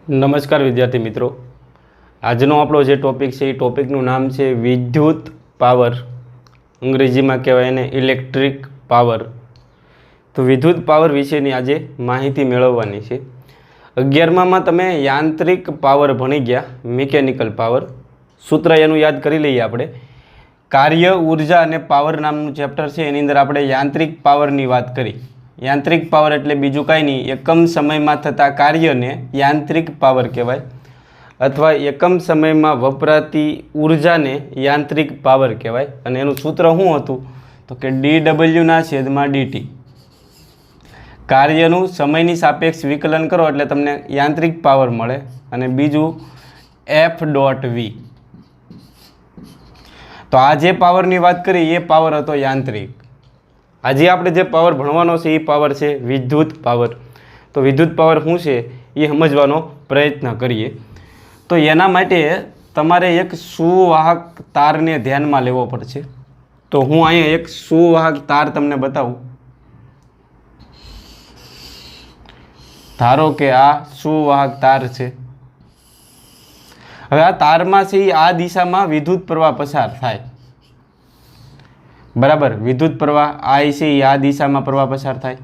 નમસ્કાર વિદ્યાર્થી મિત્રો, આજનો આપણો જે ટોપિક છે એ ટોપિકનું નામ છે વિદ્યુત પાવર, અંગ્રેજીમાં કહેવાય એને ઇલેક્ટ્રિક પાવર. તો વિદ્યુત પાવર વિશેની આજે માહિતી મેળવવાની છે. 11મામાં તમે યાંત્રિક પાવર ભણી ગયા, મિકેનિકલ પાવર. સૂત્ર એનું યાદ કરી લઈએ આપણે. કાર્ય, ઉર્જા અને પાવર નામનું ચેપ્ટર છે, એની અંદર આપણે યાંત્રિક પાવરની વાત કરી. યાંત્રિક પાવર એટલે બીજું કાંઈ નહીં, એકમ સમયમાં થતા કાર્યને યાંત્રિક પાવર કહેવાય, અથવા એકમ સમયમાં વપરાતી ઉર્જાને યાંત્રિક પાવર કહેવાય. અને એનું સૂત્ર શું હતું તો કે dW/dt. કાર્યનું સમયની સાપેક્ષ વિકલન કરો એટલે તમને યાંત્રિક પાવર મળે. અને બીજું F.V. તો આ જે પાવરની વાત કરી એ પાવર હતો યાંત્રિક. આજે આપણે જે પાવર ભણવાનો છે એ પાવર છે વિદ્યુત પાવર. તો વિદ્યુત પાવર શું છે એ સમજવાનો પ્રયત્ન કરીએ. તો એના માટે તમારે એક સુવાહક તારને ધ્યાનમાં લેવો પડશે. તો હું અહીંયા એક સુવાહક તાર તમને બતાવું. ધારો કે આ સુવાહક તાર છે. હવે આ તારમાંથી આ દિશામાં વિદ્યુત પ્રવાહ પસાર થાય, બરાબર. વિદ્યુત પ્રવાહ I છે એ આ દિશામાં પ્રવાહ પસાર થાય.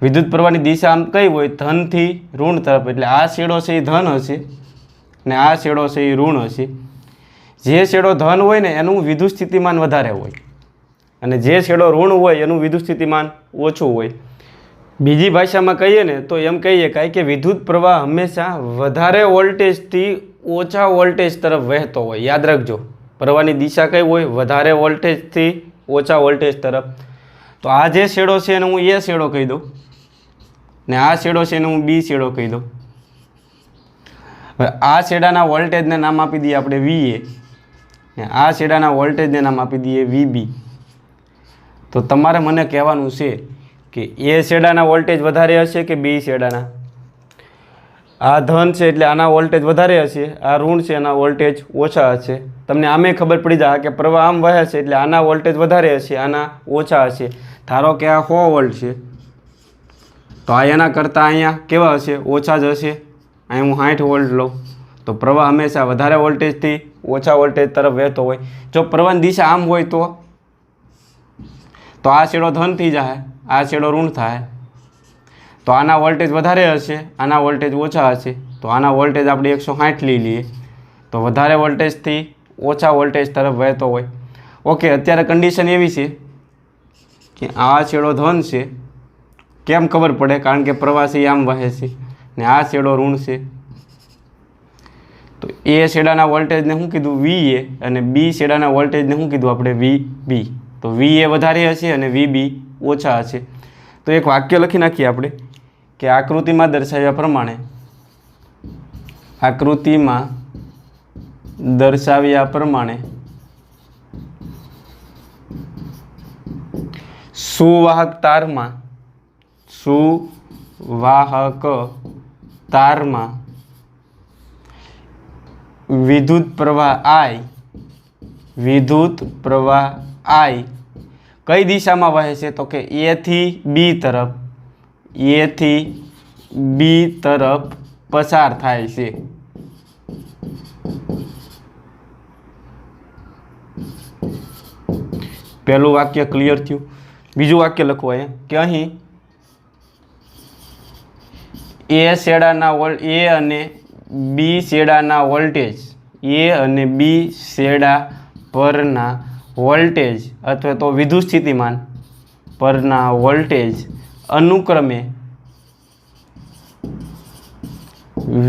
વિદ્યુત પ્રવાહની દિશા આમ કઈ હોય? ધનથી ઋણ તરફ. એટલે આ છેડો છે એ ધન હશે ને આ છેડો છે એ ઋણ હશે. જે છેડો ધન હોય ને એનું વિદ્યુત સ્થિતિમાન વધારે હોય, અને જે છેડો ઋણ હોય એનું વિદ્યુત સ્થિતિમાન ઓછું હોય. બીજી ભાષામાં કહીએ ને તો એમ કહીએ કાંઈ કે વિદ્યુત પ્રવાહ હંમેશા વધારે વોલ્ટેજથી ઓછા વોલ્ટેજ તરફ વહેતો હોય. યાદ રાખજો, પ્રવાહની દિશા કઈ હોય? વધારે વોલ્ટેજથી ઓછા વોલ્ટેજ તરફ. તો આ જે છેડો છે એને હું એ છેડો કહી દઉં, ને આ છેડો છે એને હું બી છેડો કહી દઉં. હવે આ છેડાના વોલ્ટેજને નામ આપી દઈએ આપણે VA, ને આ છેડાના વોલ્ટેજને નામ આપી દઈએ VB. તો તમારે મને કહેવાનું છે કે એ છેડાના વોલ્ટેજ વધારે હશે કે બી છેડાના? આ ધન છે એટલે આના વોલ્ટેજ વધારે હશે, આ ઋણ છે એના વોલ્ટેજ ઓછા હશે. તમને આમે ખબર પડી જાય કે પ્રવાહ આમ વહે છે એટલે આના વોલ્ટેજ વધારે હશે, આના ઓછા હશે. ધારો કે આ 100 વોલ્ટ છે તો આ એના કરતાં અહીંયા કેવા હશે? ઓછા જ હશે. અહીં હું 60 વોલ્ટ લઉં તો પ્રવાહ હંમેશા વધારે વોલ્ટેજથી ઓછા વોલ્ટેજ તરફ વહેતો હોય. જો પ્રવાહની દિશા આમ હોય તો આ છેડો ધન થઈ જાય, આ છેડો ઋણ થાય. તો આના વોલ્ટેજ વધારે હશે, આના વોલ્ટેજ ઓછા હશે. તો આના વોલ્ટેજ આપણે 160 લઈ લઈએ. તો વધારે વોલ્ટેજથી ઓછા વોલ્ટેજ તરફ વહેતો હોય. ઓકે, અત્યારે કન્ડિશન એવી છે કે આ છેડો ધન છે. કેમ ખબર પડે? કારણ કે પ્રવાહ છે આમ વહે છે ને આ છેડો ઋણ છે. તો એ છેડાના વોલ્ટેજને શું કીધું? VA. અને બી છેડાના વોલ્ટેજને શું કીધું આપણે? VB. તો VA વધારે હશે અને VB ઓછા હશે. તો એક વાક્ય લખી નાખીએ આપણે કે આકૃતિમાં દર્શાવ્યા પ્રમાણે સુવાહક તારમાં વિદ્યુત પ્રવાહ I કઈ દિશામાં વહે છે? તો કે A થી B તરફ પસાર થાય છે. પહેલું વાક્ય ક્લિયર થયું. બીજું વાક્ય લખવું અહીંયા કે અહીં A અને B છેડાના પરના વોલ્ટેજ અથવા તો વિદ્યુત સ્થિતિમાન પરના વોલ્ટેજ અનુક્રમે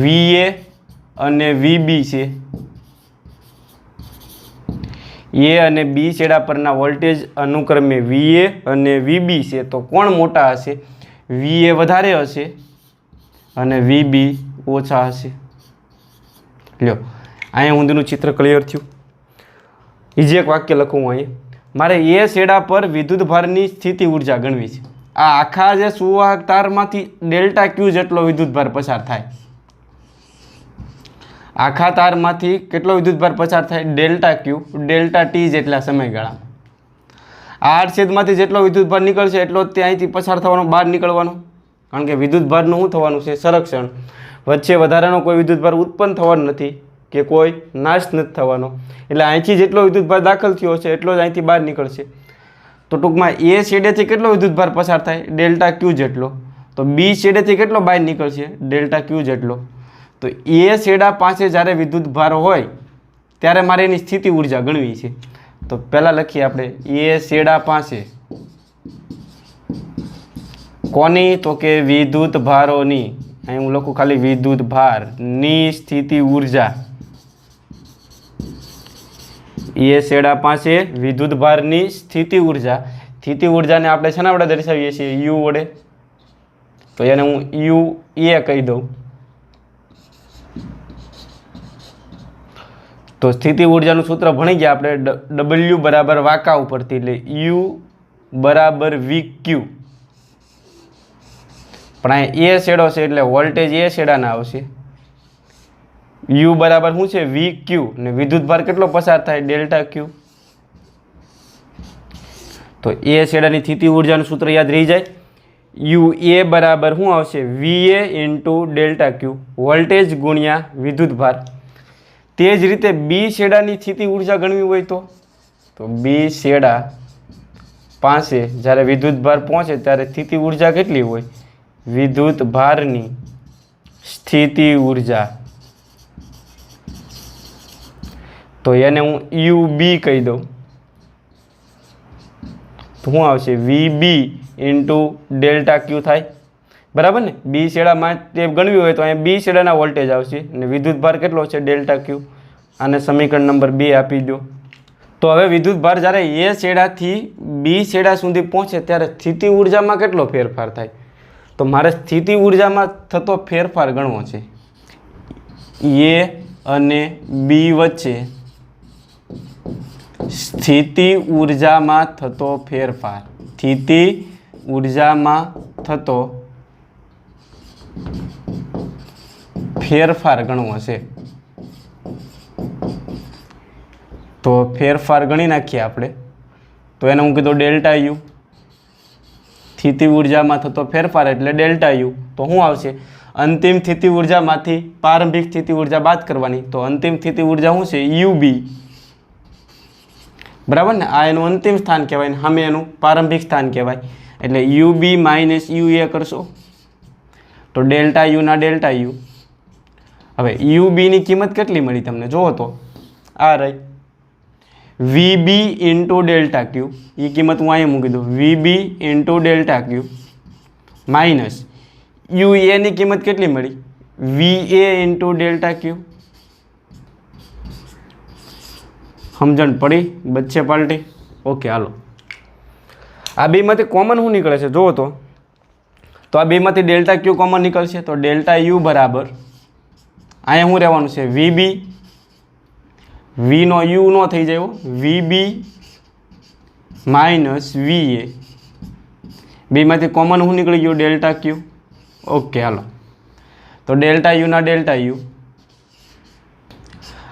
VA અને VB છે. A અને B છેડા પરના વોલ્ટેજ અનુક્રમે VA અને VB છે. તો કોણ મોટા હશે? VA વધારે હશે અને VB ઓછા હશે. લ્યો, અહીંયા ઊંધુનું ચિત્ર ક્લિયર થયું. બીજું એક વાક્ય લખું હું અહીંયા. મારે એ છેડા પર વિદ્યુત ભારની સ્થિતિ ઉર્જા ગણવી છે. આ આખા જે સુવાહક તારમાંથી ΔQ જેટલો વિદ્યુત ભાર પસાર થાય. આખા તારમાંથી કેટલો વિદ્યુત ભાર પસાર થાય? ΔQ, ΔT જેટલા સમયગાળામાં. આ છેદમાંથી જેટલો વિદ્યુત ભાર નીકળશે એટલો જ ત્યાંથી પસાર થવાનો, બહાર નીકળવાનો. કારણ કે વિદ્યુત ભારનું શું થવાનું છે? સંરક્ષણ. વચ્ચે વધારાનો કોઈ વિદ્યુતભાર ઉત્પન્ન થવાનો નથી કે કોઈ નાશ નથી થવાનો, એટલે અહીંથી જેટલો વિદ્યુતભાર દાખલ થયો છે એટલો જ અહીંથી બહાર નીકળશે. તો ટૂંકમાં એ છેડેથી કેટલો વિદ્યુતભાર પસાર થાય? ડેલ્ટા ક્યુ જેટલો. તો બી છેડેથી કેટલો બહાર નીકળશે? ડેલ્ટા ક્યુ જેટલો. તો એ છેડા પાસે જ્યારે વિદ્યુતભાર હોય ત્યારે મારે એની સ્થિતિ ઉર્જા ગણવી છે. તો પહેલાં લખીએ આપણે એ છેડા પાસે કોની? તો કે વિદ્યુત ભારોની. અહીં હું લખું ખાલી વિદ્યુત ભારની સ્થિતિ ઉર્જા. એ છેડા પાસે વિદ્યુત ભારની સ્થિતિ ઉર્જા. સ્થિતિ ઉર્જાને આપણે શેના વડે દર્શાવીએ છીએ? યુ વડે. તો એને હું યુ એ કહી દઉં. તો સ્થિતિ ઉર્જાનું સૂત્ર ભણી ગયા આપણે, ડબલ્યુ બરાબર વાંકા ઉપરથી, એટલે યુ બરાબર વી ક્યુ. પણ અહીંયા એ છેડો છે એટલે વોલ્ટેજ એ છેડાના આવશે. યુ બરાબર શું છે? વી ક્યુ. ને વિદ્યુતભાર કેટલો પસાર થાય? Delta Q. તો એ છેડાની સ્થિતિ ઉર્જાનું સૂત્ર યાદ રહી જાય. યુ એ બરાબર શું આવશે? વી A into delta Q, voltage ગુણ્યા વિદ્યુતભાર. તે જ રીતે બી છેડાની સ્થિતિ ઉર્જા ગણવી હોય તો બી છેડા પાસે જ્યારે વિદ્યુતભાર પહોંચે ત્યારે સ્થિતિ ઉર્જા કેટલી હોય? વિદ્યુત ભારની સ્થિતિ ઉર્જા. તો એને હું યુ બી કહી દઉં. તો શું આવશે? વી બી ઇન્ટુ ડેલ્ટા ક્યુ થાય. બરાબર ને? બી છેડા માટે ગણવી હોય તો અહીંયા બી છેડાના વોલ્ટેજ આવશે અને વિદ્યુતભાર કેટલો છે? ડેલ્ટા ક્યુ. આને સમીકરણ નંબર 2 આપી દો. તો હવે વિદ્યુતભાર જ્યારે એ છેડાથી બી છેડા સુધી પહોંચે ત્યારે સ્થિતિ ઉર્જામાં કેટલો ફેરફાર થાય? તો મારે સ્થિતિ ઉર્જામાં થતો ફેરફાર ગણવો છે. એ અને બી વચ્ચે સ્થિતિ ઉર્જામાં થતો ફેરફાર. સ્થિતિ ઉર્જામાં થતો ફેરફાર ગણવો છે. તો ફેરફાર ગણી નાખીએ આપણે. તો એને હું કીધું ડેલ્ટા યુ. સ્થિતિ ઉર્જામાં થતો ફેરફાર એટલે ડેલ્ટા યુ. તો શું આવશે? અંતિમ સ્થિતિ ઉર્જામાંથી પ્રારંભિક સ્થિતિ ઉર્જા બાદ કરવાની. તો અંતિમ સ્થિતિ ઉર્જા શું છે? યુ બી. બરાબર ને? આ એનું અંતિમ સ્થાન કહેવાય ને સામે એનું પ્રારંભિક સ્થાન કહેવાય. એટલે યુ બી માઇનસ યુ એ કરશો તો ડેલ્ટા યુના ડેલ્ટા યુ. હવે યુ બીની કિંમત કેટલી મળી તમને? જુઓ તો આ રહી વી બી ઇન્ટુ ડેલ્ટા ક્યુ. એ કિંમત હું અહીંયા મૂકી દઉં. V B into delta Q minus U એની કિંમત કેટલી મળી? V A into delta Q. સમજણ પડી? બચ્ચે પાલટી? ઓકે, હાલો. આ બેમાંથી કોમન શું નીકળે છે જુઓ તો આ બેમાંથી ડેલ્ટા ક્યુ કોમન નીકળશે. તો ડેલ્ટા યુ બરાબર અહીંયા શું રહેવાનું છે? વી બી. વીનો યુ નો થઈ જાય, વી બી માઇનસ વી એ. બેમાંથી કોમન શું નીકળી ગયું? ડેલ્ટા ક્યુ. ઓકે, હાલો. તો ડેલ્ટા યુના ડેલ્ટા યુ.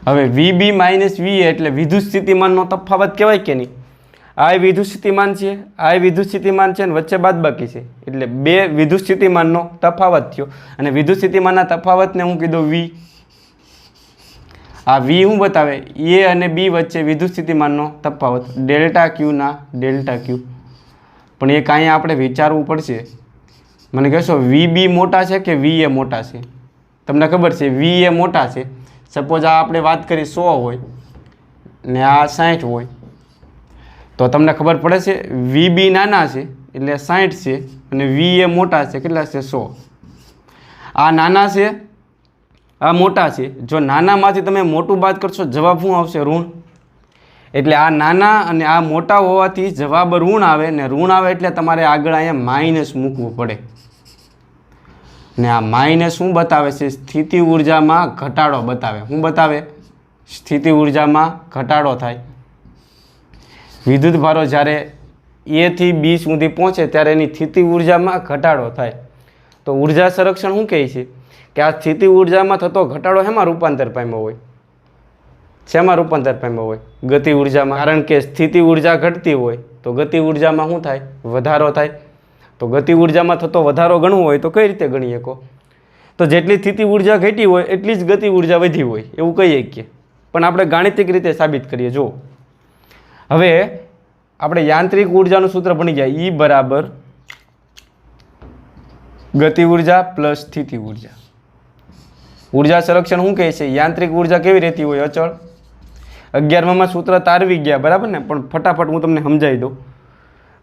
હવે વી બી માઇનસ વી એ એટલે વિદ્યુત સ્થિતિમાનનો તફાવત કહેવાય કે નહીં? આ વિદ્યુત સ્થિતિમાન છે, આ વિદ્યુત સ્થિતિમાન છે, અને વચ્ચે બાદબાકી છે, એટલે બે વિદ્યુત સ્થિતિમાનનો તફાવત થયો. અને વિદ્યુત સ્થિતિમાનના તફાવતને હું કીધું વી. આ વી શું બતાવે? એ અને બી વચ્ચે વિદ્યુત સ્થિતિમાનનો તફાવત ડેલ્ટા ક્યુના ડેલ્ટા ક્યુ. પણ એક અહીંયા આપણે વિચારવું પડશે. મને કહેશો વી બી મોટા છે કે વી એ મોટા છે? તમને ખબર છે વી એ મોટા છે. સપોઝ આ આપણે વાત કરી 100 હોય ને આ 60 હોય તો તમને ખબર પડે છે વી બી નાના છે એટલે 60 છે અને વી એ મોટા છે કેટલા છે? 100. આ નાના છે, આ મોટા છે. જો નાનામાંથી તમે મોટું બાદ કરશો જવાબ શું આવશે? ઋણ. એટલે આ નાના અને આ મોટા હોવાથી જવાબ ઋણ આવે, ને ઋણ આવે એટલે તમારે આગળ અહીંયા માઇનસ મૂકવું પડે. ને આ માઇનસ શું બતાવે છે? સ્થિતિ ઉર્જામાં ઘટાડો બતાવે. શું બતાવે? સ્થિતિ ઉર્જામાં ઘટાડો થાય. વિદ્યુતભારો જ્યારે એ થી બી સુધી પહોંચે ત્યારે એની સ્થિતિ ઉર્જામાં ઘટાડો થાય. તો ઉર્જા સંરક્ષણ શું કહે છે કે આ સ્થિતિ ઉર્જામાં થતો ઘટાડો શેમાં રૂપાંતર પામ્યો હોય? શેમાં રૂપાંતર પામ્યો હોય? ગતિ ઉર્જામાં. કારણ કે સ્થિતિ ઉર્જા ઘટતી હોય તો ગતિ ઉર્જામાં શું થાય? વધારો થાય. તો ગતિ ઉર્જામાં થતો વધારો ગણવો હોય તો કઈ રીતે ગણી શકો? તો જેટલી સ્થિતિ ઉર્જા ઘટી હોય એટલી જ ગતિ ઉર્જા વધી હોય એવું કહીએ કે, પણ આપણે ગાણિતિક રીતે સાબિત કરીએ. જો હવે આપણે યાંત્રિક ઉર્જાનું સૂત્ર ભણી ગયા, E બરાબર ગતિ ઉર્જા પ્લસ સ્થિતિ ઉર્જા. ઉર્જા સંરક્ષણ શું કહે છે? યાંત્રિક ઉર્જા કેવી રહેતી હોય? અચળ. 11માં સૂત્ર તારવી ગયા, બરાબર ને? પણ ફટાફટ હું તમને સમજાવી દઉં.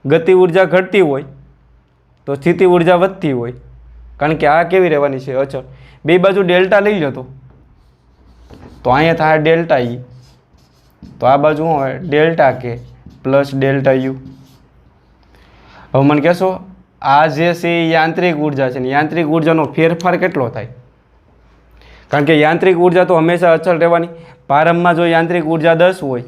ગતિ ઉર્જા ઘટતી હોય તો સ્થિતિ ઉર્જા વધતી હોય, કારણ કે આ કેવી રહેવાની છે? અચળ. બે બાજુ ડેલ્ટા લઈ લો તો અહીંયા થાય ડેલ્ટા E, તો આ બાજુ શું હોય? ડેલ્ટા કે પ્લસ ડેલ્ટા યુ. હવે મને કહેશો આ જે છે એ યાંત્રિક ઉર્જા છે ને યાંત્રિક ઉર્જાનો ફેરફાર કેટલો થાય? કારણ કે યાંત્રિક ઉર્જા તો હંમેશા અચળ રહેવાની. પ્રારંભમાં જો યાંત્રિક ઉર્જા 10 હોય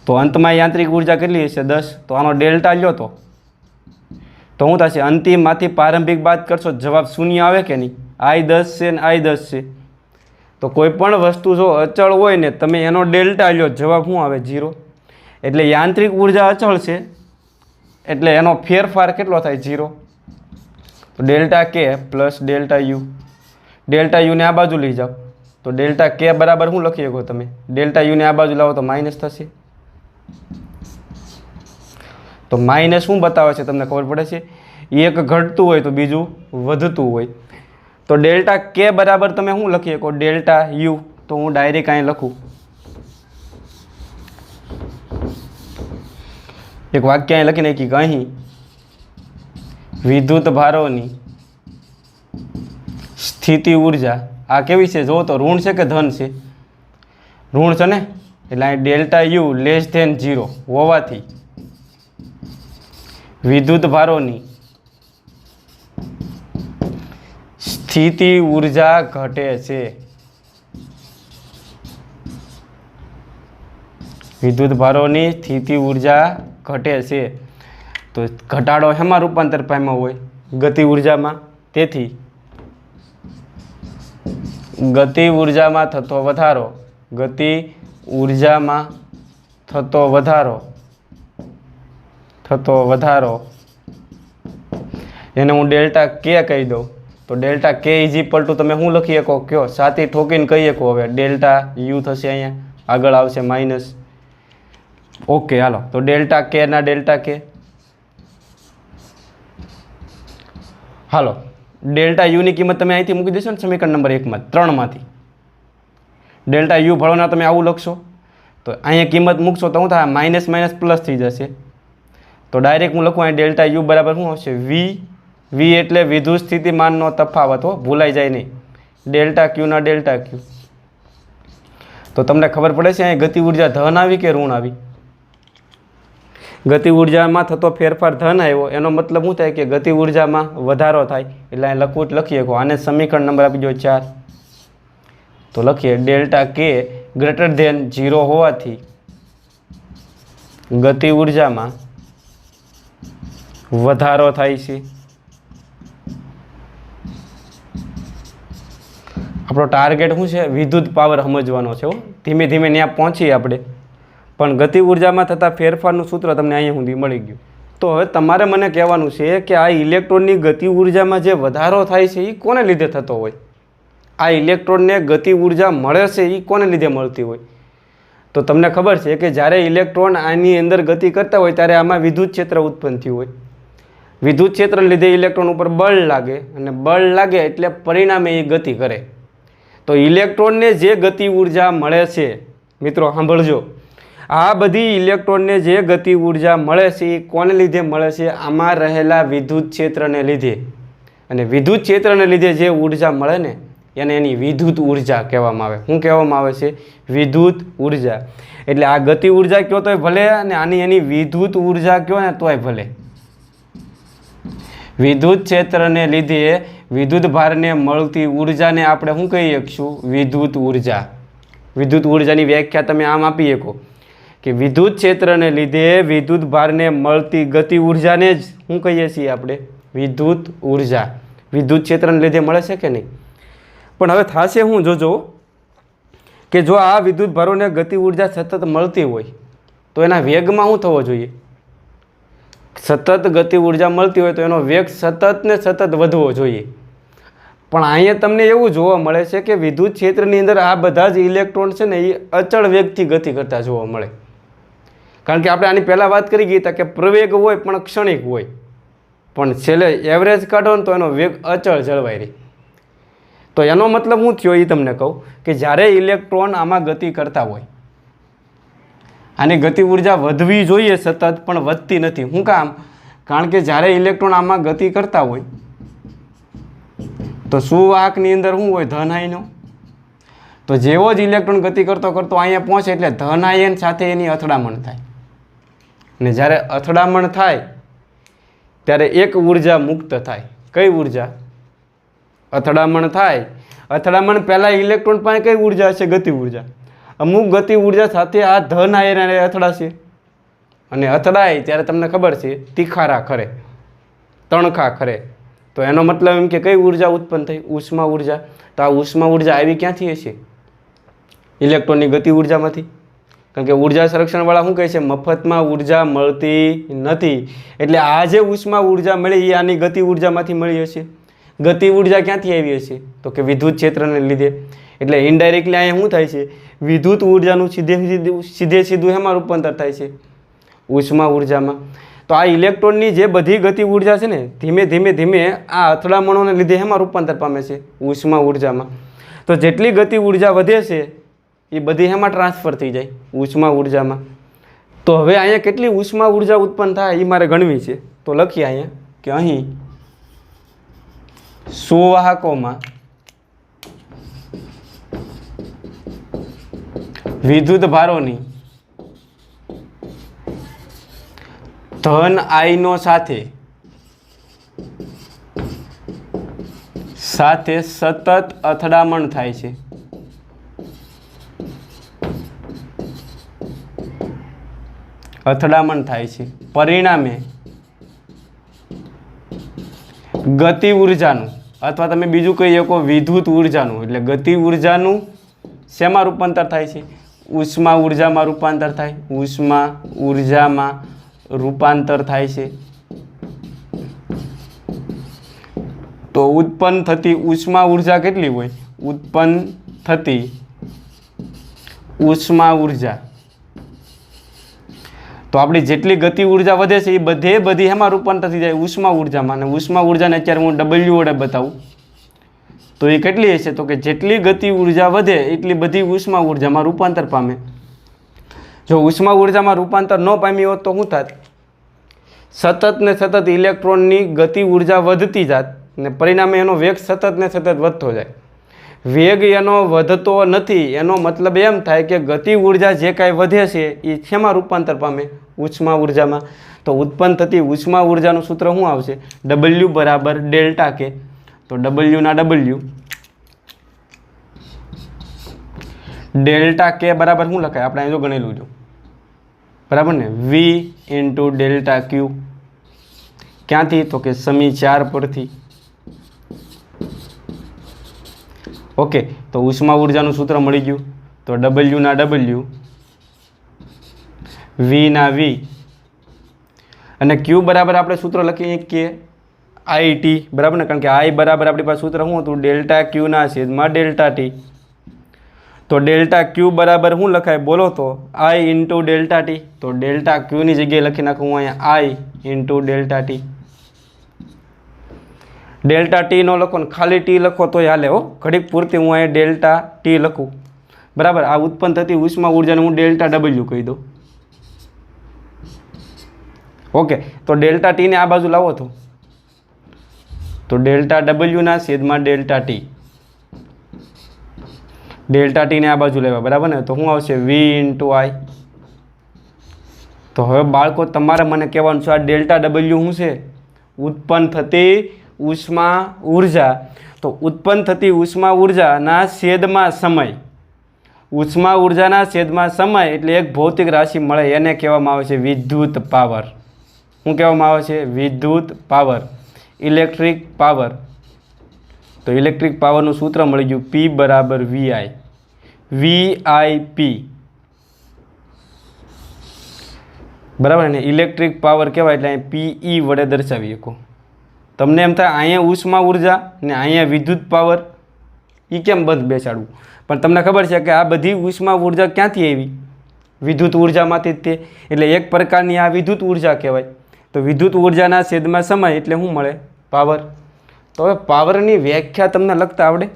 તો અંતમાં યાંત્રિક ઉર્જા કેટલી હશે? 10. તો આનો ડેલ્ટા લ્યો તો શું થશે? અંતિમમાંથી પ્રારંભિક બાદ કરશો જવાબ શૂન્ય આવે કે નહીં? I 10 છે ને I 10 છે. તો કોઈ પણ વસ્તુ જો અચળ હોય ને તમે એનો ડેલ્ટા લ્યો, જવાબ શું આવે? 0. એટલે યાંત્રિક ઉર્જા અચળ છે એટલે એનો ફેરફાર કેટલો થાય? 0. તો ડેલ્ટા કે પ્લસ ડેલ્ટા યુ. ડેલ્ટા યુને આ બાજુ લઈ જાઓ તો ડેલ્ટા કે બરાબર શું લખી શકો તમે? ડેલ્ટા યુને આ બાજુ લાવો તો માઇનસ થશે. તો માઇનસ શું બતાવે છે તમને ખબર પડે છે? એક ઘટતું હોય તો બીજું વધતું હોય. તો ડેલ્ટા કે બરાબર તમે શું લખી શકો? Delta you. તો હું ડાયરેક્ટ અહીં લખું, એક વાક્ય અહીં લખી નાખી કે અહીં વિદ્યુત ભારોની સ્થિતિ ઉર્જા આ કેવી છે? જો તો ઋણ છે કે ધન છે? ઋણ છે ને, એટલે અહીં ડેલ્ટા યુ લેસ ધેન 0 હોવાથી વિદ્યુત ભારોની સ્થિતિ ઉર્જા ઘટે છે. વિદ્યુત ભારોની સ્થિતિ ઉર્જા ઘટે છે. તો ઘટાડો શેમાં રૂપાંતર પામ્યો હોય? ગતિ ઉર્જામાં. તેથી ગતિ ઉર્જામાં થતો વધારો, ગતિ ઉર્જામાં થતો વધારો એને હું ડેલ્ટા કે કહી દઉં. તો ડેલ્ટા કે ઇઝ ઇક્વલ ટુ તમે શું લખી શકો? કયો સાથી ઠોકીને કહી શકો. હવે ડેલ્ટા યુ થશે, અહીંયા આગળ આવશે માઇનસ. ઓકે હાલો, તો ડેલ્ટા કે ના ડેલ્ટા કે. હાલો, ડેલ્ટા યુની કિંમત તમે અહીંથી મૂકી દેશો ને સમીકરણ નંબર 1 માં 3 માંથી ડેલ્ટા યુ ભળવાના તમે આવું લખશો તો અહીંયા કિંમત મૂકશો તો શું થાય? માઇનસ માઇનસ પ્લસ થઈ જશે. તો ડાયરેક્ટ હું લખું અહીં ડેલ્ટા યુ બરાબર શું આવશે? વી એટલે વિદ્યુત સ્થિતિમાનનો તફાવત. હો, ભૂલાઈ જાય નહીં. ડેલ્ટા ક્યુના ડેલ્ટા ક્યુ. તો તમને ખબર પડે છે અહીં ગતિ ઉર્જા ધન આવી કે ઋણ આવી? ગતિ ઉર્જામાં થતો ફેરફાર ધન આવ્યો, એનો મતલબ શું થાય કે ગતિ ઉર્જામાં વધારો થાય. એટલે અહીં લખીએ કહો આને સમીકરણ નંબર આપી દો 4. તો લખીએ ડેલ્ટા કે ગ્રેટર ધેન 0 હોવાથી ગતિ ઉર્જામાં વધારો થાય છે. આપણો ટાર્ગેટ શું છે? વિદ્યુત પાવર સમજવાનો છે. ધીમે ધીમે ત્યાં પહોંચીએ આપણે. પણ ગતિ ઉર્જામાં થતા ફેરફારનું સૂત્ર તમને અહીંયા સુધી મળી ગયું. તો હવે તમારે મને કહેવાનું છે કે આ ઇલેક્ટ્રોનની ગતિ ઉર્જામાં જે વધારો થાય છે એ કોને લીધે થતો હોય? આ ઇલેક્ટ્રોનને ગતિ ઉર્જા મળે છે એ કોને લીધે મળતી હોય? તો તમને ખબર છે કે જ્યારે ઇલેક્ટ્રોન આની અંદર ગતિ કરતા હોય ત્યારે આમાં વિદ્યુત ક્ષેત્ર ઉત્પન્ન થયું હોય. વિદ્યુત ક્ષેત્રને લીધે ઇલેક્ટ્રોન ઉપર બળ લાગે અને બળ લાગે એટલે પરિણામે એ ગતિ કરે. તો ઇલેક્ટ્રોનને જે ગતિ ઉર્જા મળે છે, મિત્રો સાંભળજો, આ બધી ઇલેક્ટ્રોનને જે ગતિ ઉર્જા મળે છે એ કોને લીધે મળે છે? આમાં રહેલા વિદ્યુત ક્ષેત્રને લીધે. અને વિદ્યુત ક્ષેત્રને લીધે જે ઉર્જા મળે ને એને એની વિદ્યુત ઉર્જા કહેવામાં આવે. શું કહેવામાં આવે છે? વિદ્યુત ઉર્જા. એટલે આ ગતિ ઉર્જા કયો તોય ભલે અને આની એની વિદ્યુત ઉર્જા કયો ને તોય ભલે. વિદ્યુત ક્ષેત્રને લીધે વિદ્યુત ભારને મળતી ઉર્જાને આપણે શું કહી શકશું? વિદ્યુત ઉર્જા. વિદ્યુત ઉર્જાની વ્યાખ્યા તમે આમ આપી શકો કે વિદ્યુત ક્ષેત્રને લીધે વિદ્યુત ભારને મળતી ગતિ ઉર્જાને જ શું કહીએ છીએ આપણે? વિદ્યુત ઉર્જા. વિદ્યુત ક્ષેત્રને લીધે મળે છે કે નહીં? પણ હવે થશે હું જોજો કે જો આ વિદ્યુત ભારોને ગતિ ઉર્જા સતત મળતી હોય તો એના વેગમાં શું થવો જોઈએ? સતત ગતિ ઉર્જા મળતી હોય તો એનો વેગ સતત ને સતત વધવો જોઈએ. પણ અહીંયા તમને એવું જોવા મળે છે કે વિદ્યુત ક્ષેત્રની અંદર આ બધા જ ઇલેક્ટ્રોન છે ને એ અચળ વેગથી ગતિ કરતા જોવા મળે. કારણ કે આપણે આની પહેલાં વાત કરી ગઈ હતા કે પ્રવેગ હોય પણ ક્ષણિક હોય, પણ છેલ્લે એવરેજ કાઢો ને તો એનો વેગ અચળ જળવાઈ રહે. તો એનો મતલબ શું થયો એ તમને કહું કે જ્યારે ઇલેક્ટ્રોન આમાં ગતિ કરતા હોય, આની ગતિ ઉર્જા વધવી જોઈએ સતત, પણ વધતી નથી. શું કામ? કારણ કે જ્યારે ઇલેક્ટ્રોન આમાં ગતિ કરતા હોય તો સુવાહકની અંદર શું હોય? ધન આયનો. તો જેવો જ ઇલેક્ટ્રોન ગતિ કરતો કરતો અહીંયા પહોંચે એટલે ધન આયન સાથે એની અથડામણ થાય, ને જ્યારે અથડામણ થાય ત્યારે એક ઉર્જા મુક્ત થાય. કઈ ઉર્જા? અથડામણ થાય. અથડામણ પહેલાં ઇલેક્ટ્રોન પાસે કઈ ઉર્જા હશે? ગતિ ઉર્જા. અમુક ગતિ ઉર્જા સાથે આ ધન આયન અથડાશે, અને અથડાય ત્યારે તમને ખબર છે તીખારા ખરે, તણખા ખરે. તો એનો મતલબ એમ કે કઈ ઉર્જા ઉત્પન્ન થઈ? ઉષ્મા ઉર્જા. તો આ ઉષ્મા ઉર્જા આવી ક્યાંથી હશે? ઇલેક્ટ્રોનની ગતિ ઉર્જામાંથી. કારણ કે ઉર્જા સંરક્ષણવાળા શું કહે છે? મફતમાં ઉર્જા મળતી નથી. એટલે આ જે ઉષ્મા ઉર્જા મળી એ આની ગતિ ઉર્જામાંથી મળી હશે. ગતિ ઉર્જા ક્યાંથી આવી હશે? તો કે વિદ્યુત ક્ષેત્રને લીધે. એટલે ઇનડાયરેક્ટલી અહીંયા શું થાય છે? વિદ્યુત ઉર્જાનું સીધે સીધું એમાં રૂપાંતર થાય છે, ઉષ્મા ઉર્જામાં. તો આ ઇલેક્ટ્રોનની જે બધી ગતિ ઉર્જા છે ને ધીમે ધીમે ધીમે આ અથડામણોને લીધે એમાં રૂપાંતર પામે છે, ઉષ્મા ઉર્જામાં. તો જેટલી ગતિ ઉર્જા વધે છે એ બધી એમાં ટ્રાન્સફર થઈ જાય, ઉષ્મા ઉર્જામાં. તો હવે અહીંયા કેટલી ઉષ્મા ઉર્જા ઉત્પન્ન થાય એ મારે ગણવી છે. તો લખીએ અહીંયા કે અહીં સુવાહકોમાં વિદ્યુત ભારોની ધન આયનો સાથે સતત અથડામણ થાય છે. પરિણામે ગતિ ઉર્જાનું, અથવા તમે બીજું કહી શકો વિદ્યુત ઉર્જાનું, એટલે ગતિ ઉર્જાનું શેમાં રૂપાંતર થાય છે? ઉષ્મા ઉર્જામાં રૂપાંતર થાય. ઉષ્મા ઉર્જામાં રૂપાંતર થાય છે. તો ઉત્પન્ન થતી ઉષ્મા ઉર્જા કેટલી હોય? ઉત્પન્ન થતી ઉષ્મા ઉર્જા, તો આપણી જેટલી ગતિ ઉર્જા વધે છે એ બધી એમાં રૂપાંતર થઈ જાય, ઉષ્મા ઉર્જામાં. અને ઉષ્મા ઉર્જાને અત્યારે હું W વડે બતાવું તો એ કેટલી હશે? તો કે જેટલી ગતિ ઉર્જા વધે એટલી બધી ઉષ્મા ઉર્જામાં રૂપાંતર પામે. જો ઉષ્મા ઉર્જામાં રૂપાંતર ન પામી હોત તો શું થાત? સતત ને સતત ઇલેક્ટ્રોનની ગતિ ઉર્જા વધતી જાત, ને પરિણામે એનો વેગ સતત ને સતત વધતો જાય. વેગ એનો વધતો નથી, એનો મતલબ એમ થાય કે ગતિ ઉર્જા જે કાંઈ વધે છે એ શેમાં રૂપાંતર પામે? ઉષ્મા ઉર્જામાં. તો ઉત્પન્ન થતી ઉષ્મા ઉર્જાનું સૂત્ર શું આવશે? W બરાબર ડેલ્ટા કે. તો W ના W, ડેલ્ટા કે બરાબર શું લખાય? આપણે અહીં જો ગણેલું જો, બરાબર ને, V ઇન્ટુ ડેલ્ટા ક્યુ. ક્યાંથી? તો કે સમી 4 પરથી. ઓકે, તો ઉષ્મા ઉર્જાનું સૂત્ર મળી ગયું. તો W ના W, V ના V, અને Q બરાબર આપણે સૂત્ર લખીએ કે IT, બરાબર ને, કારણ કે I બરાબર આપણી પાસે સૂત્ર શું હતું? ડેલ્ટા Q ના છેદમાં ડેલ્ટા T. તો ડેલ્ટા Q બરાબર શું લખાય બોલો તો? I into delta T. તો ડેલ્ટા Qની જગ્યાએ લખી નાખું હું અહીંયા I into delta T. Delta T નો લખો ને ખાલી T લખો તો હાલે હો, ઘડીક પૂરતી હું અહીંયા ડેલ્ટા T લખું, બરાબર. આ ઉત્પન્ન થતી ઉષ્મા ઉર્જાને હું ડેલ્ટા W કહી દઉં. ઓકે, તો ડેલ્ટા T ને આ બાજુ લાવો તો ડેલ્ટા W ના છેદમાં ડેલ્ટા T. ડેલ્ટા T ને આ બાજુ લેવા, બરાબર ને. તો શું આવશે? V into I. તો હવે બાળકો તમારે મને કહેવાનું છે આ ડેલ્ટા W શું છે? ઉત્પન્ન થતી ઉષ્મા ઉર્જા. તો ઉત્પન્ન થતી ઉષ્મા ઉર્જાના છેદમાં સમય, ઉષ્મા ઉર્જાના છેદમાં સમય એટલે એક ભૌતિક રાશિ મળે, એને કહેવામાં આવે છે વિદ્યુત પાવર. શું કહેવામાં આવે છે? વિદ્યુત પાવર, ઇલેક્ટ્રિક પાવર. તો ઇલેક્ટ્રિક પાવરનું સૂત્ર મળી ગયું P બરાબર VI, VIP, બરાબર ને. ઇલેક્ટ્રિક પાવર કહેવાય એટલે અહીં PE વડે દર્શાવી શકો. તમને એમ થાય અહીંયા ઉષ્મા ઉર્જા ને અહીંયા વિદ્યુત પાવર, એ કેમ બંધ બેસાડવું? પણ તમને ખબર છે કે આ બધી ઉષ્મા ઉર્જા ક્યાંથી આવી? વિદ્યુત ઉર્જામાંથી જ તે. એટલે એક પ્રકારની આ વિદ્યુત ઉર્જા કહેવાય. તો વિદ્યુત ઉર્જાના છેદમાં સમય એટલે શું મળે? પાવર. તો હવે પાવરની વ્યાખ્યા તમને લખતા આવડે?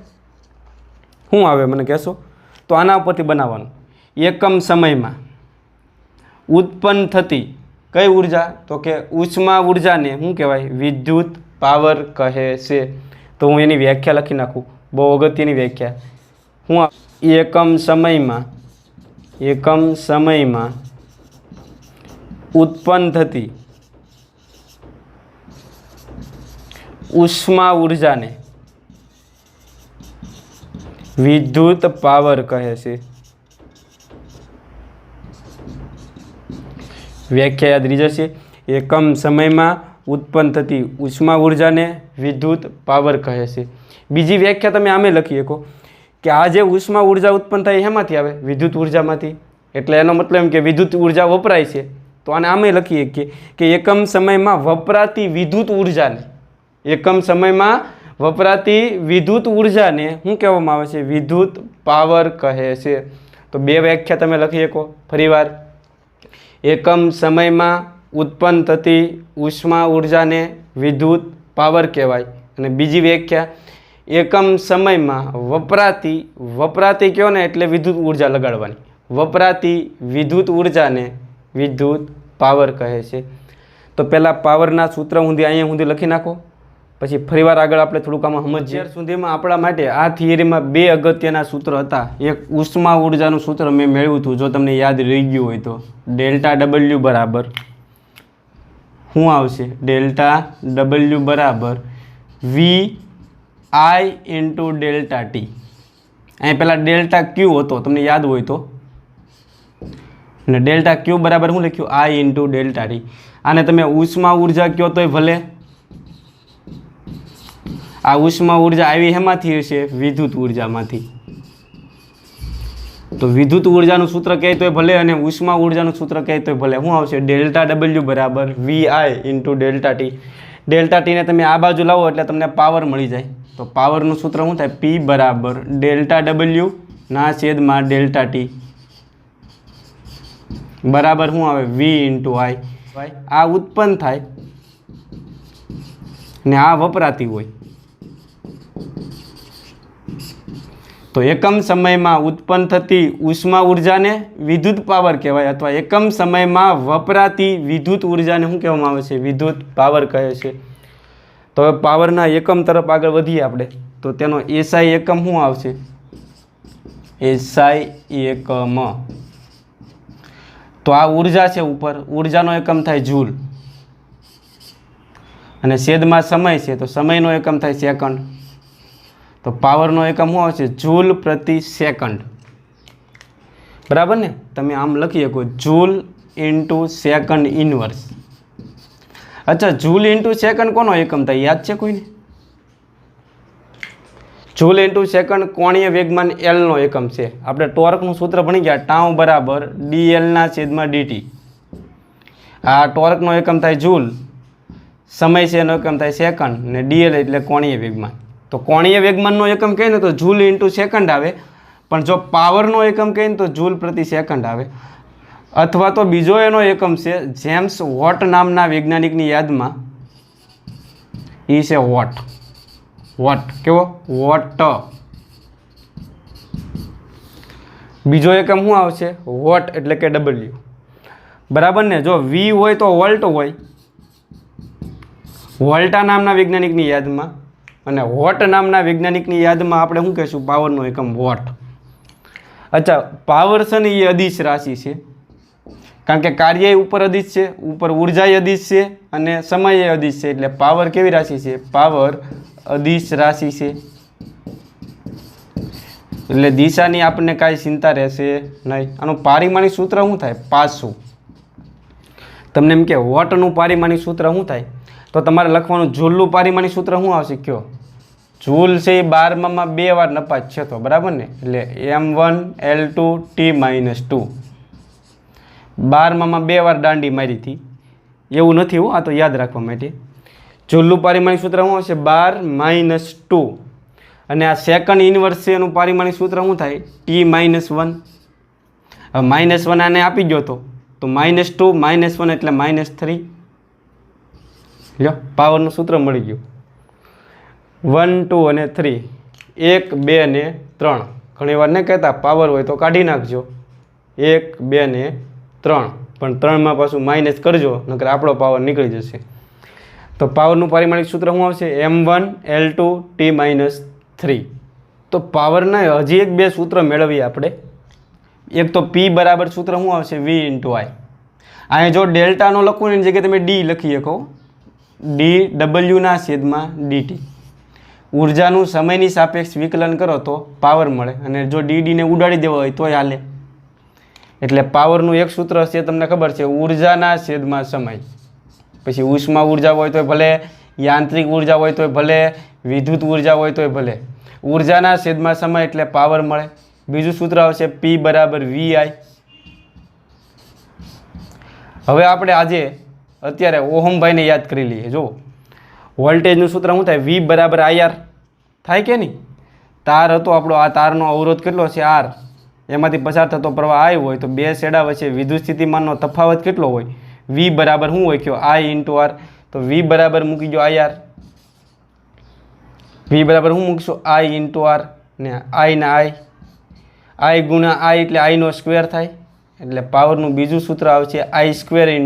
શું આવે મને કહેશો? તો આના ઉપરથી બનાવવાનું. એકમ સમયમાં ઉત્પન્ન થતી કઈ ઉર્જા? તો કે ઉષ્મા ઉર્જાને શું કહેવાય? વિદ્યુત પાવર કહે છે. તો હું એની વ્યાખ્યા લખી નાખું, બહુ અગત્યની વ્યાખ્યા. હું એકમ સમયમાં ઉત્પન્ન થતી ઉષ્મા ઉર્જાને વિદ્યુત પાવર કહે છે. વ્યાખ્યા યાદ રહી જશે. એકમ સમયમાં ઉત્પન્ન થતી ઉષ્મા ઉર્જાને વિદ્યુત પાવર કહે છે. બીજી વ્યાખ્યા તમે આમે લખી શકો કે આ જે ઉષ્મા ઉર્જા ઉત્પન્ન થાય એમાંથી આવે? વિદ્યુત ઉર્જામાંથી. એટલે એનો મતલબ એમ કે વિદ્યુત ઉર્જા વપરાય છે. તો આને આમે લખી શકીએ કે એકમ સમયમાં વપરાતી વિદ્યુત ઉર્જાને, એકમ સમયમાં વપરાતી વિદ્યુત ઉર્જાને શું કહેવામાં આવે છે? વિદ્યુત પાવર કહે છે. તો બે વ્યાખ્યા તમે લખી શકો ફરીવાર. એકમ સમયમાં ઉત્પન્ન થતી ઉષ્મા ઉર્જાને વિદ્યુત પાવર કહેવાય. અને બીજી વ્યાખ્યા, એકમ સમયમાં વપરાતી કહો ને એટલે વિદ્યુત ઉર્જા લગાડવાની, વપરાતી વિદ્યુત ઉર્જાને વિદ્યુત પાવર કહે છે. તો પહેલાં પાવરના સૂત્ર અહીંયા સુધી લખી નાખો, પછી ફરીવાર આગળ આપણે થોડુંક આમાં સમજીએ. અત્યાર સુધીમાં આપણા માટે આ થિયરીમાં બે અગત્યના સૂત્ર હતા. એક ઉષ્મા ઉર્જાનું સૂત્ર મેં મેળવ્યું હતું, જો તમને યાદ રહી ગયું હોય તો. ડેલ્ટા ડબલ્યુ બરાબર શું આવશે? ડેલ્ટા ડબલ્યુ બરાબર વી આઈ ઇન્ટુ ડેલ્ટા ટી. અહીં પહેલાં ડેલ્ટા ક્યુ હતો, તમને યાદ હોય તો. અને ડેલ્ટા ક્યુ બરાબર શું લખ્યું? I into delta T. આને તમે ઉષ્મા ઉર્જા કહો તોય ભલે. આ ઉષ્મા ઉર્જા આવી એમાંથી હશે? વિદ્યુત ઉર્જામાંથી. તો વિદ્યુત ઉર્જાનું સૂત્ર કહે તોય ભલે અને ઉષ્મા ઉર્જાનું સૂત્ર કહે તોય ભલે. શું આવશે? ડેલ્ટા ડબલ્યુ બરાબર વી I into delta T. Delta ટીને તમે આ બાજુ લાવો એટલે તમને પાવર મળી જાય. તો પાવરનું સૂત્ર શું થાય? પી બરાબર ડેલ્ટા ડબલ્યુ ના છેદમાં ડેલ્ટા ટી બરાબર શું આવે? વી ઇન્ટુ આઈ. આ ઉત્પન્ન થાય ને આ વપરાતી હોય. તો એકમ સમયમાં ઉત્પન્ન થતી ઉષ્મા ઉર્જાને વિદ્યુત પાવર કહેવાય, અથવા એકમ સમયમાં વપરાતી વિદ્યુત ઉર્જાને શું કહેવામાં આવે છે? વિદ્યુત પાવર કહે છે. તો હવે પાવરના એકમ તરફ આગળ વધીએ આપણે. તો તેનો એસઆઈ એકમ શું આવશે? એસઆઈ એકમ. તો આ ઉર્જા છે ઉપર, ઉર્જાનો એકમ થાય જૂલ, અને છેદમાં સમય છે તો સમયનો એકમ થાય સેકન્ડ. તો પાવરનો એકમ શું આવશે? જૂલ પ્રતિ સેકન્ડ. બરાબર ને? તમે આમ લખી શકો જૂલ ઇન્ટુ સેકન્ડ ઇનવર્સ. અચ્છા, જૂલ ઇન્ટુ સેકન્ડ કોનો એકમ થાય? યાદ છે કોઈને? જૂલ ઇન્ટુ સેકન્ડ કોણીય વેગમાન એલનો એકમ છે. આપણે ટોર્કનું સૂત્ર ભણી ગયા, ટાઉ બરાબર ડીએલના છેદમાં ડીટી. આ ટોર્કનો એકમ થાય જૂલ, સમય છે એનો એકમ થાય સેકન્ડ, ને ડીએલ એટલે કોણીય વેગમાન. તો કોણીય વેગમાનનો એકમ કહે ને તો જૂલ ઇન્ટુ સેકન્ડ આવે, પણ જો પાવરનો એકમ કહે ને તો જૂલ પ્રતિ સેકન્ડ આવે. અથવા તો બીજો એનો એકમ છે જેમ્સ વોટ નામના વૈજ્ઞાનિકની યાદમાં, એ છે વોટ. વોટ કેવો? વોટ. બીજો એકમ શું આવશે? વોટ એટલે કે ડબલ્યુ. બરાબર ને? જો વી હોય તો વોલ્ટ હોય, વોલ્ટા નામના વૈજ્ઞાનિકની યાદમાં, અને વોટ નામના વૈજ્ઞાનિકની યાદમાં આપણે શું કહીશું? પાવરનો એકમ વોટ. અચ્છા, પાવર છે ને એ અદિશ રાશિ છે, કારણ કે કાર્ય ઉપર અદિશ છે, ઉપર ઉર્જા અદિશ છે, અને સમય અદિશ છે. એટલે પાવર કેવી રાશિ છે? પાવર અદિશ રાશિ છે. એટલે દિશાની આપણને કાંઈ ચિંતા રહેશે નહીં. આનું પારિમાણિક સૂત્ર શું થાય? પાસું. તમને એમ કે વોટનું પારિમાણિક સૂત્ર શું થાય? તો તમારે લખવાનું જૂલનું પારિમાણિક સૂત્ર શું આવશે? કયો? જૂલ છે એ 12માં 2 વાર નપાત છે, તો બરાબર ને? એટલે M1L2T-2. 12માં 2 વાર દાંડી મારી હતી, એવું નથી હો, આ તો યાદ રાખવા માટે. જૂલનું પારિમાણિક સૂત્ર શું હશે? 12 - 2 અને આ સેકન્ડ ઇન્વર્સ છે એનું પારિમાણિક સૂત્ર શું થાય? T-1. હવે -1 આને આપી ગયો તો -2 -1 એટલે -3. લ્યો પાવરનું સૂત્ર મળી ગયું. 1 2 અને 3, 1 2 અને 3. ઘણી વાર નહીં કહેતા પાવર હોય તો કાઢી નાખજો 1 2 અને 3, પણ 3માં પાછું માઇનસ કરજો નકર આપણો પાવર નીકળી જશે. તો પાવરનું પારિમાણિક સૂત્ર શું આવશે? M1 L2 T-3. તો પાવરના હજી એક બે સૂત્ર મેળવીએ આપણે. એક તો P બરાબર સૂત્ર શું આવશે? V × I. અહીંયા જો ડેલ્ટાનો લખવું એની જગ્યાએ તમે D લખી શકો. dW/dt. ઉર્જાનું સમયની સાપેક્ષ વિકલન કરો તો પાવર મળે, અને જો ડીને ઉડાડી દેવા હોય તોય હાલે. એટલે પાવરનું એક સૂત્ર છે તમને ખબર છે, ઉર્જાના છેદમાં સમય. પછી ઉષ્મા ઉર્જા હોય તોય ભલે, યાંત્રિક ઉર્જા હોય તોય ભલે, વિદ્યુત ઉર્જા હોય તોય ભલે, ઉર્જાના છેદમાં સમય એટલે પાવર મળે. બીજું સૂત્ર આવશે P = VI. હવે આપણે અત્યારે ઓહમભાઈને યાદ કરી લઈએ. જો વોલ્ટેજનું સૂત્ર શું થાય? V = IR થાય કે નહીં? તાર હતો આપણો, આ તારનો અવરોધ કેટલો છે? R. એમાંથી પસાર થતો પ્રવાહ I હોય તો બે છેડા વચ્ચે વિદ્યુત સ્થિતિમાનનો તફાવત કેટલો હોય? V બરાબર શું હોય? કયો I × R. તો V બરાબર મૂકી ગયો IR. V બરાબર શું મૂકશો? I × R ને I ના I ગુણ્યા I એટલે I નો સ્ક્વેર થાય. એટલે પાવરનું બીજું સૂત્ર આવશે I²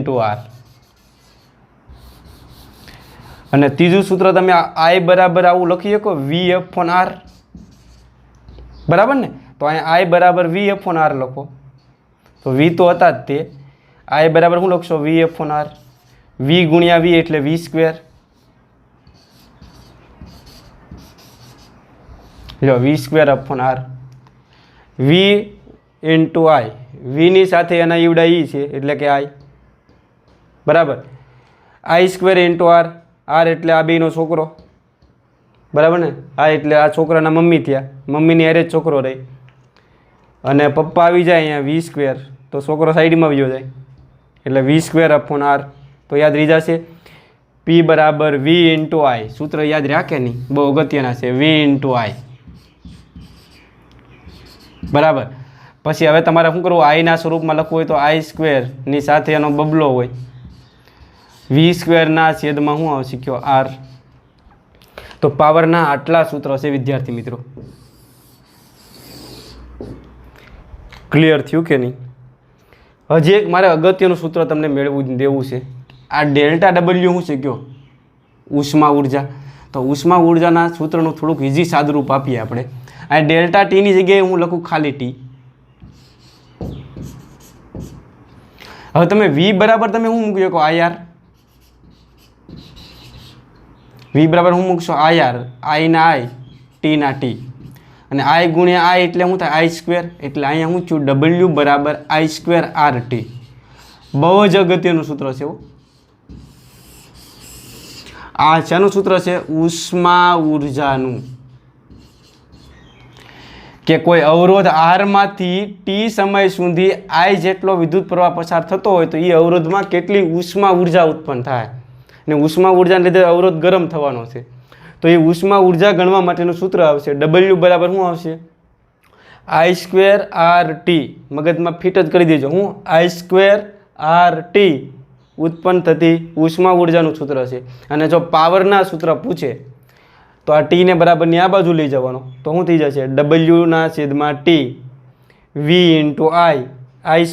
× R. અને ત્રીજું સૂત્ર તમે I બરાબર આવું લખી શકો V/R. બરાબર ને? તો અહીંયા I બરાબર V/R લખો. તો V તો હતા જ તે. I બરાબર શું લખશો? V/R. V ગુણ્યા V એટલે V². Law V²/R. V × I. Vની સાથે એના ઈવડા E છે એટલે કે I. બરાબર. I² × R. R એટલે આ બેનો છોકરો. બરાબર ને? આ એટલે આ છોકરાના મમ્મી થયા, મમ્મીની હારે જ છોકરો રહી, અને પપ્પા આવી જાય અહીંયા V², તો છોકરો સાઈડમાં વયો જાય એટલે V²/R. તો યાદ રહી જશે P બરાબર V × I. સૂત્ર યાદ રાખે નહીં, બહુ અગત્યના છે. V × I. બરાબર. પછી હવે તમારે શું કરવું? I ના સ્વરૂપમાં લખવું હોય તો I² ની સાથે એનો બબલો હોય, V² ના છેદમાં શું આવશે? કયો R. તો પાવરના આટલા સૂત્રો છે વિદ્યાર્થી મિત્રો. ક્લિયર થયું કે નહીં? હજી એક મારે અગત્યનું સૂત્ર તમને મેળવું દેવું છે. આ ΔW શું છે? કયો ઉષ્મા ઉર્જા. તો ઉષ્મા ઉર્જાના સૂત્રનું થોડુંક ઇઝી સાદુરૂપ આપીએ આપણે. આ ΔT ની જગ્યાએ હું લખું ખાલી T. હવે તમે V બરાબર તમે શું મૂકી શકો? IR. V બરાબર શું મૂકશો? IR. I ના I, T ના T, અને I ગુણ્યા I એટલે શું થાય? I². એટલે અહીંયા શું થયું? W બરાબર I²RT. બહુ જ અગત્યનું સૂત્ર છે. આ શાનું સૂત્ર છે? ઉષ્મા ઉર્જાનું. કે કોઈ અવરોધ R માંથી T સમય સુધી I જેટલો વિદ્યુત પ્રવાહ પસાર થતો હોય તો એ અવરોધમાં કેટલી ઉષ્મા ઉર્જા ઉત્પન્ન થાય, અને ઉષ્મા ઉર્જાને લીધે અવરોધ ગરમ થવાનો છે. તો એ ઉષ્મા ઉર્જા ગણવા માટેનું સૂત્ર આવશે W બરાબર શું આવશે? I²RT. મગજમાં ફિટ જ કરી દેજો. હું I²RT ઉત્પન્ન થતી ઉષ્મા ઉર્જાનું સૂત્ર છે. અને જો પાવરના સૂત્ર પૂછે તો આ T ને બરાબરની આ બાજુ લઈ જવાનો, તો શું થઈ જશે? W/T V × I, I²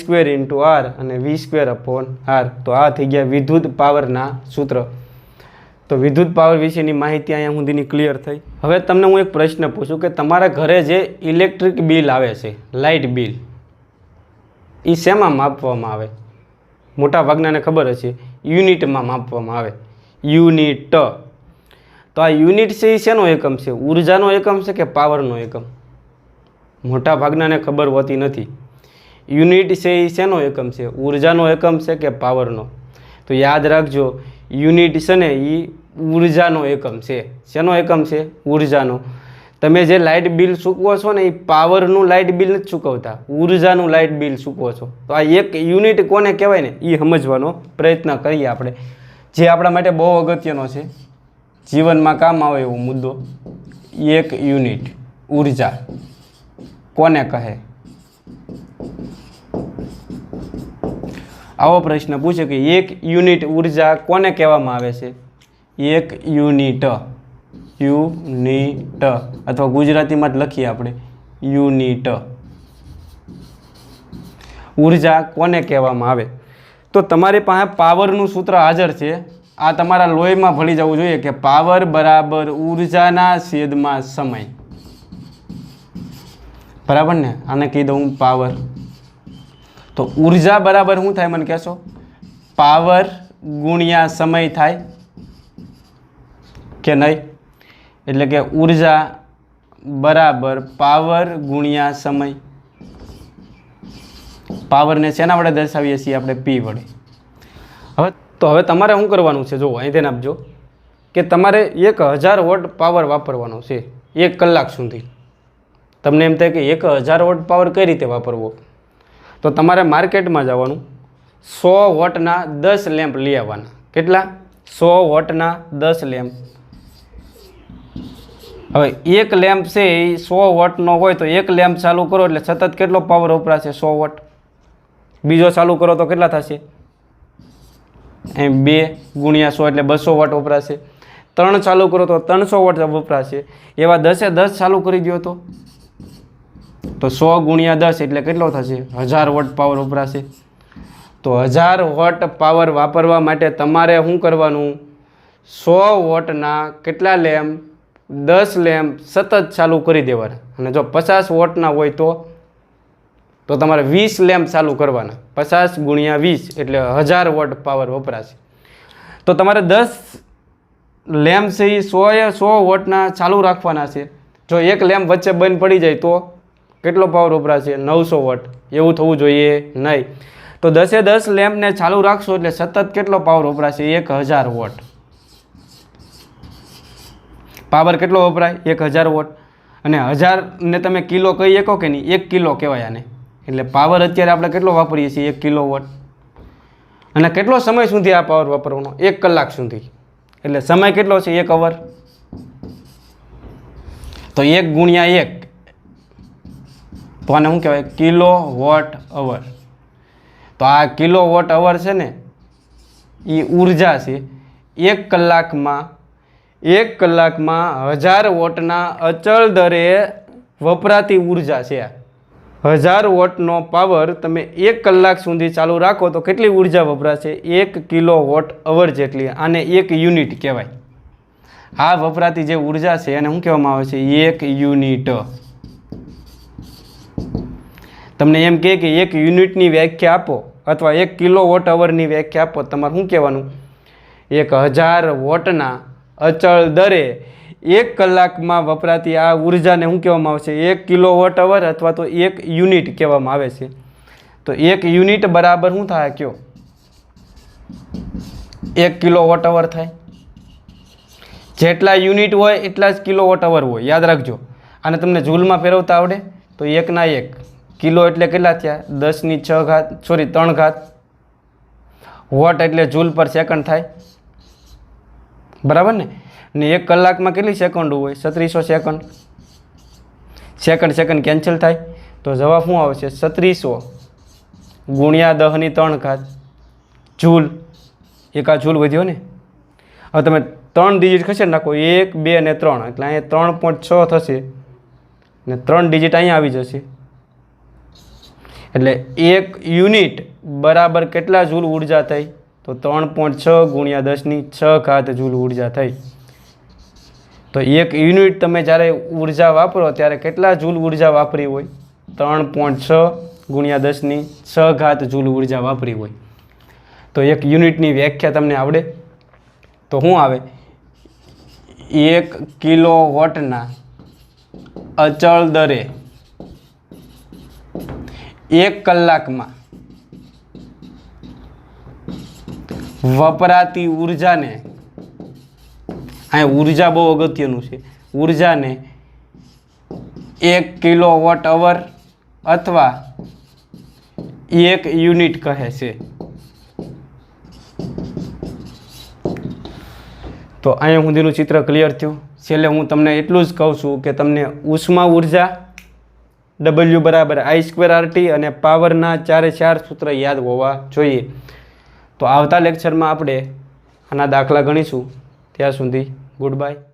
× R અને V²/R. તો આ થઈ ગયા વિદ્યુત પાવરના સૂત્ર. તો વિદ્યુત પાવર વિશેની માહિતી અહીંયા સુધીની ક્લિયર થઈ. હવે તમને હું એક પ્રશ્ન પૂછું કે તમારા ઘરે જે ઇલેક્ટ્રિક બિલ આવે છે, લાઇટ બિલ, એ શેમાં માપવામાં આવે? મોટા ભાગનાને ખબર હશે, યુનિટમાં માપવામાં આવે. યુનિટ. તો આ યુનિટ છે એ શેનો એકમ છે? ઉર્જાનો એકમ છે કે પાવરનો એકમ? મોટા ભાગનાને ખબર હોતી નથી. યુનિટ છે એ શેનો એકમ છે? ઉર્જાનો એકમ છે કે પાવરનો? તો યાદ રાખજો, યુનિટ છે ને એ ઉર્જાનો એકમ છે. શેનો એકમ છે? ઉર્જાનો. તમે જે લાઇટ બિલ ચૂકવો છો ને એ પાવરનું લાઇટ બિલ નથી ચૂકવતા, ઉર્જાનું લાઇટ બિલ ચૂકવો છો. તો આ એક યુનિટ કોને કહેવાય ને એ સમજવાનો પ્રયત્ન કરીએ આપણે, જે આપણા માટે બહુ અગત્યનો છે. જીવનમાં કામ આવે એવો મુદ્દો 1 યુનિટ ઉર્જા કોને કહે? આવો પ્રશ્ન પૂછે કે 1 યુનિટ ઉર્જા કોને કહેવામાં આવે છે? 1 યુનિટ અથવા ગુજરાતીમાં જ લખીએ આપણે યુનિટ ઉર્જા કોને કહેવામાં આવે? તો તમારી પાસે પાવરનું સૂત્ર હાજર છે. આ તમારા લોહીમાં ભળી જવું જોઈએ કે પાવર બરાબર ઉર્જાના છેદમાં સમય. બરાબર ને? આને કહી દઉં પાવર. તો ઉર્જા બરાબર શું થાય મને કહેશો? પાવર ગુણ્યા સમય થાય કે નહીં? એટલે કે ઉર્જા બરાબર પાવર ગુણ્યા સમય. પાવરને શેના વડે દર્શાવીએ છીએ આપણે? P વડે. હવે તમારે શું કરવાનું છે? જો અહીં ધ્યાન આપજો કે તમારે 1000 વોટ પાવર વાપરવાનો છે 1 કલાક સુધી. તમને એમ થાય કે 1000 વોટ પાવર કઈ રીતે વાપરવો? તો તમારે માર્કેટમાં જવાનું, 100 વોટના 10 લેમ્પ લઈ આવવાના. કેટલા? 100 વોટના 10 લેમ્પ. હવે એક લેમ્પ છે એ 100 વોટનો હોય તો એક લેમ્પ ચાલુ કરો એટલે સતત કેટલો પાવર વપરાશે? 100 વોટ. બીજો ચાલુ કરો તો કેટલા થશે? 2 ગુણ્યા 100 એટલે 200 વોટ વપરાશે. 3 ચાલુ કરો તો 300 વોટ વપરાશે. એવા 10 ચાલુ કરી દો તો 100 ગુણ્યા 10 એટલે કેટલો થશે? 1000 વોટ પાવર વપરાશે. તો 1000 વોટ પાવર વાપરવા માટે તમારે શું કરવાનું? 100 વોટના કેટલા લેમ્પ? 10 લેમ્પ સતત ચાલુ કરી દેવાના. અને જો 50 વોટના હોય તો તમારે 20 લેમ્પ ચાલુ કરવાના. 50 ગુણ્યા 20 એટલે 1000 વોટ પાવર વપરાશે. તો તમારે 10 લેમ્પ છે એ 100 વોટના ચાલુ રાખવાના છે. જો એક લેમ્પ વચ્ચે બંધ પડી જાય તો કેટલો પાવર વપરાશે? 900 વોટ. એવું થવું જોઈએ નહીં. તો 10 લેમ્પને ચાલુ રાખશો એટલે સતત કેટલો પાવર વપરાશે? 1000 વોટ. પાવર કેટલો વપરાય? 1000 વોટ. અને 1000 ને તમે કિલો કહી શકો કે નહીં? 1 કિલો કહેવાય આને. એટલે પાવર અત્યારે આપણે કેટલો વાપરીએ છીએ? 1 કિલો વોટ. અને કેટલો સમય સુધી આ પાવર વાપરવાનો? 1 કલાક સુધી. એટલે સમય કેટલો છે? 1 અવર. તો 1 ગુણ્યા 1 તો આને શું કહેવાય? Kilo watt hour. તો આ કિલો વોટ અવર છે ને એ ઉર્જા છે. 1 કલાકમાં 1000 વોટના અચળ દરે વપરાતી ઉર્જા છે. 1000 વોટનો પાવર તમે 1 કલાક સુધી ચાલુ રાખો તો કેટલી ઉર્જા વપરાશે? 1 કિલો વોટ અવર જેટલી. આને 1 યુનિટ કહેવાય. આ વપરાતી જે ઉર્જા છે એને શું કહેવામાં આવે છે? 1 યુનિટ. તમને એમ કહે કે 1 યુનિટની વ્યાખ્યા આપો અથવા 1 કિલો વોટ અવરની વ્યાખ્યા આપો, તમારે શું કહેવાનું? 1000 વોટના અચળ દરે 1 કલાકમાં વપરાતી આ ઉર્જાને શું કહેવામાં આવે છે? 1 કિલો વોટ અવર અથવા તો 1 યુનિટ કહેવામાં આવે છે. તો 1 યુનિટ બરાબર શું થાય? કયો? 1 કિલો વોટ અવર થાય. જેટલા યુનિટ હોય એટલા જ કિલો વોટ અવર હોય. યાદ રાખજો. અને તમને જૂલમાં ફેરવતા આવડે તો 1 ના 1 કિલો એટલે કેટલા થયા? 3 ઘાત. વોટ એટલે જૂલ પર સેકન્ડ થાય. બરાબર ને? ને 1 કલાકમાં કેટલી સેકન્ડ હોય? 3600 સેકન્ડ. સેકન્ડ કેન્સલ થાય તો જવાબ શું આવશે? 3600 ગુણ્યા 10 ની 3 ઘાત જૂલ. એક આ જૂલ વધ્યો ને. હવે તમે 3 ડિજિટ ખસેડી નાખો, 1 2 અને 3 એટલે અહીંયા 3.6 થશે ને 3 ડિજિટ અહીંયા આવી જશે. એટલે 1 યુનિટ બરાબર કેટલા જૂલ ઉર્જા થઈ? તો 3.6 ગુણ્યા 10 ની 6 ઘાત જૂલ ઉર્જા થઈ. તો 1 યુનિટ તમે જ્યારે ઉર્જા વાપરો ત્યારે કેટલા જૂલ ઉર્જા વાપરી હોય? 3.6 ગુણ્યા 10 ની 6 ઘાત જૂલ ઉર્જા વાપરી હોય. તો 1 યુનિટની વ્યાખ્યા તમને આવડે તો શું આવે? 1 કિલો વોટના અચળ દરે 1 કલાકમાં વપરાતી ઉર્જાને, અહીંયા ઉર્જા બહુ અગત્યનું છે, ઉર્જાને 1 કિલો વોટ અવર અથવા 1 યુનિટ કહે છે. તો અહીંયા સુધીનું ચિત્ર ક્લિયર થયું. છેલ્લે હું તમને એટલું જ કહું છું કે તમને ઉષ્મા ઉર્જા W બરાબર I²RT અને પાવરના 4 સૂત્ર યાદ હોવા જોઈએ. તો આવતા લેક્ચરમાં આપણે આના દાખલા ગણીશું. ત્યાં સુધી ગુડ બાય.